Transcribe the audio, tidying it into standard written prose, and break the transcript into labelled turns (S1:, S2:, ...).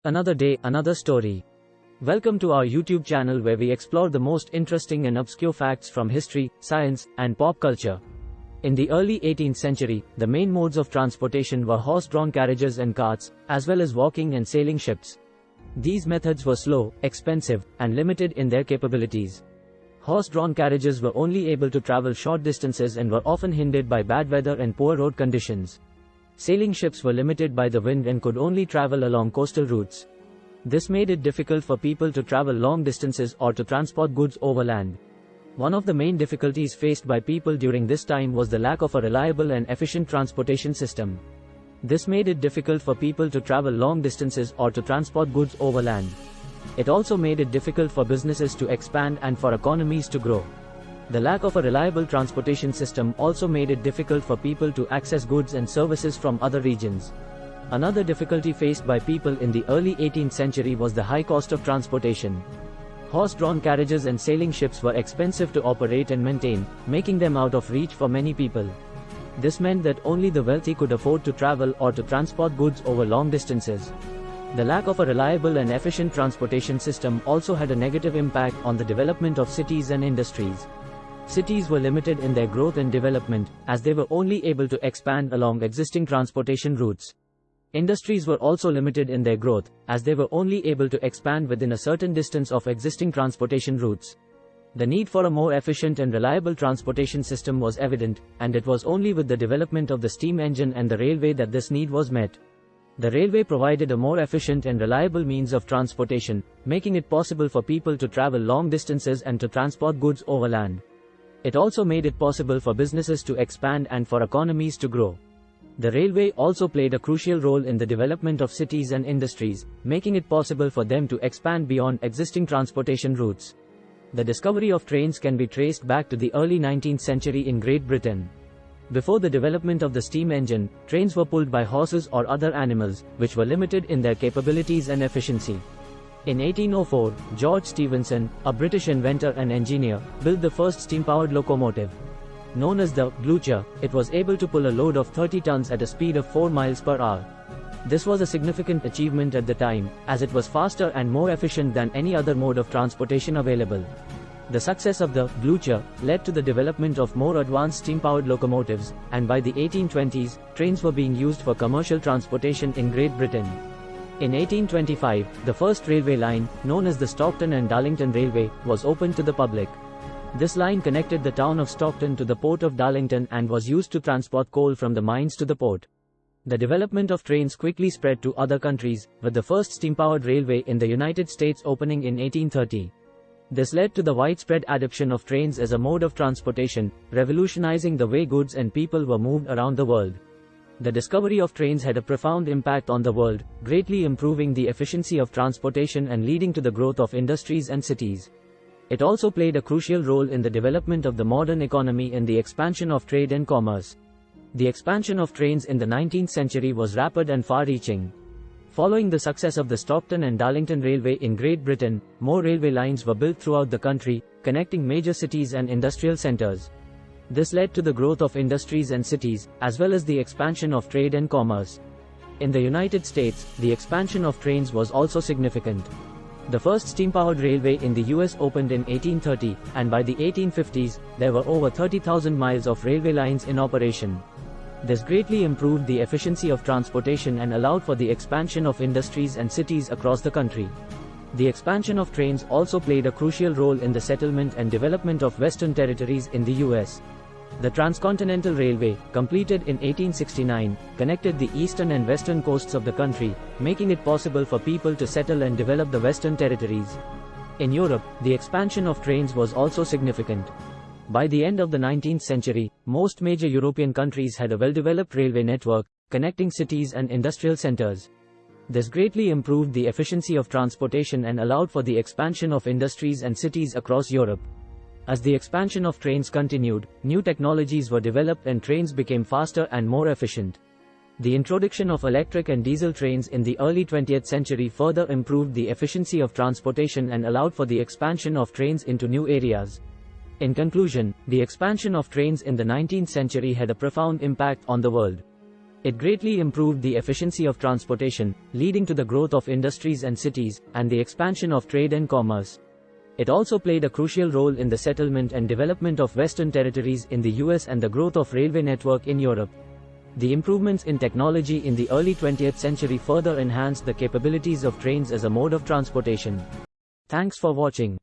S1: Another day, another story. Welcome to our YouTube channel where we explore the most interesting and obscure facts from history, science, and pop culture. In the early 18th century, the main modes of transportation were horse-drawn carriages and carts, as well as walking and sailing ships. These methods were slow, expensive, and limited in their capabilities. Horse-drawn carriages were only able to travel short distances and were often hindered by bad weather and poor road conditions. Sailing ships were limited by the wind and could only travel along coastal routes. This made it difficult for people to travel long distances or to transport goods overland. One of the main difficulties faced by people during this time was the lack of a reliable and efficient transportation system. This made it difficult for people to travel long distances or to transport goods overland. It also made it difficult for businesses to expand and for economies to grow. The lack of a reliable transportation system also made it difficult for people to access goods and services from other regions. Another difficulty faced by people in the early 18th century was the high cost of transportation. Horse-drawn carriages and sailing ships were expensive to operate and maintain, making them out of reach for many people. This meant that only the wealthy could afford to travel or to transport goods over long distances. The lack of a reliable and efficient transportation system also had a negative impact on the development of cities and industries. Cities were limited in their growth and development, as they were only able to expand along existing transportation routes. Industries were also limited in their growth, as they were only able to expand within a certain distance of existing transportation routes. The need for a more efficient and reliable transportation system was evident, and it was only with the development of the steam engine and the railway that this need was met. The railway provided a more efficient and reliable means of transportation, making it possible for people to travel long distances and to transport goods overland. It also made it possible for businesses to expand and for economies to grow. The railway also played a crucial role in the development of cities and industries, making it possible for them to expand beyond existing transportation routes. The discovery of trains can be traced back to the early 19th century in Great Britain. Before the development of the steam engine, trains were pulled by horses or other animals, which were limited in their capabilities and efficiency. In 1804, George Stephenson, a British inventor and engineer, built the first steam-powered locomotive. Known as the Blucher, it was able to pull a load of 30 tons at a speed of 4 miles per hour. This was a significant achievement at the time, as it was faster and more efficient than any other mode of transportation available. The success of the Blucher led to the development of more advanced steam-powered locomotives, and by the 1820s, trains were being used for commercial transportation in Great Britain. In 1825, the first railway line, known as the Stockton and Darlington Railway, was opened to the public. This line connected the town of Stockton to the port of Darlington and was used to transport coal from the mines to the port. The development of trains quickly spread to other countries, with the first steam-powered railway in the United States opening in 1830. This led to the widespread adoption of trains as a mode of transportation, revolutionizing the way goods and people were moved around the world. The discovery of trains had a profound impact on the world, greatly improving the efficiency of transportation and leading to the growth of industries and cities. It also played a crucial role in the development of the modern economy and the expansion of trade and commerce. The expansion of trains in the 19th century was rapid and far-reaching. Following the success of the Stockton and Darlington Railway in Great Britain, more railway lines were built throughout the country, connecting major cities and industrial centers. This led to the growth of industries and cities, as well as the expansion of trade and commerce. In the United States, the expansion of trains was also significant. The first steam-powered railway in the US opened in 1830, and by the 1850s, there were over 30,000 miles of railway lines in operation. This greatly improved the efficiency of transportation and allowed for the expansion of industries and cities across the country. The expansion of trains also played a crucial role in the settlement and development of Western territories in the US. The Transcontinental Railway, completed in 1869, connected the eastern and western coasts of the country, making it possible for people to settle and develop the Western territories. In Europe, the expansion of trains was also significant. By the end of the 19th century, most major European countries had a well-developed railway network, connecting cities and industrial centers. This greatly improved the efficiency of transportation and allowed for the expansion of industries and cities across Europe. As the expansion of trains continued, new technologies were developed and trains became faster and more efficient. The introduction of electric and diesel trains in the early 20th century further improved the efficiency of transportation and allowed for the expansion of trains into new areas. In conclusion, the expansion of trains in the 19th century had a profound impact on the world. It greatly improved the efficiency of transportation, leading to the growth of industries and cities, and the expansion of trade and commerce. It also played a crucial role in the settlement and development of Western territories in the US and the growth of railway network in Europe. The improvements in technology in the early 20th century further enhanced the capabilities of trains as a mode of transportation. Thanks for watching.